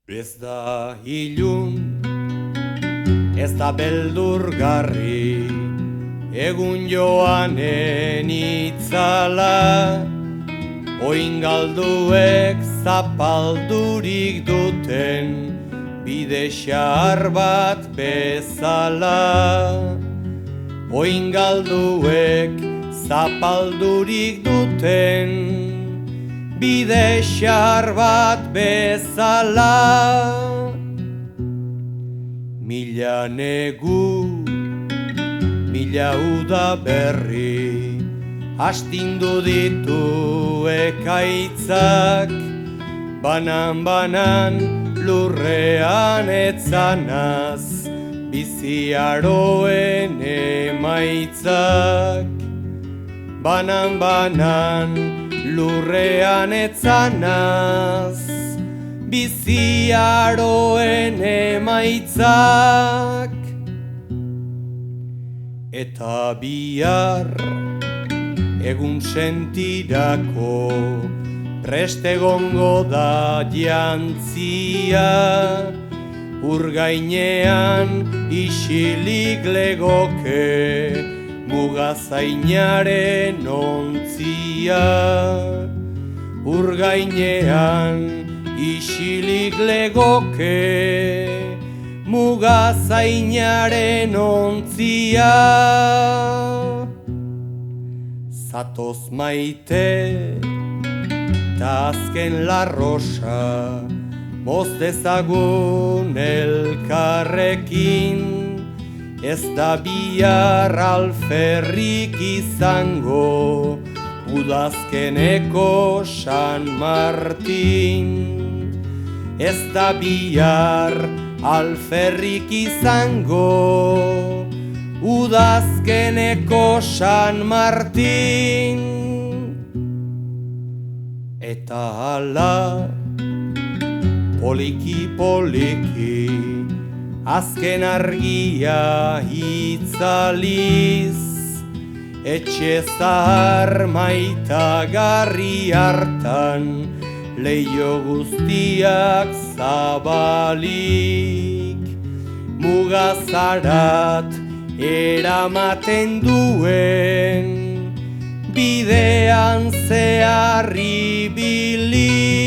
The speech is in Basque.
Ez da ilun, ez da beldurgarri, egun joanen itzala, oin galduek zapaldurik duten, bide xahar bat bezala. Oin galduek zapaldurik duten, bide xahar bat bezala. Mila negu, mila uda berri, astindu ditu ekaitzak, banan-banan lurrean etzanaz, biziaroen emaitzak. Banan-banan lurrean etzanaz, biziaroen emaitzak. Eta bihar egun sentirako prest egongo da jantzia, urgainean isilik legoke mugazainaren ontzia. Urgainean isilik legoke mugazainaren ontzia. Zatoz maite ta azken larrosa, moz dezagun elkarrekin. Ez da bihar alferrik izango, udazkeneko San Martin. Ez da bihar alferrik izango, udazkeneko San Martin. Eta hala, poliki-poliki, azken argia itzaliz, etxe zahar maitagarri hartan, leio guztiak zabalik. Mugazarat eramaten duen, bidean zehar ibili.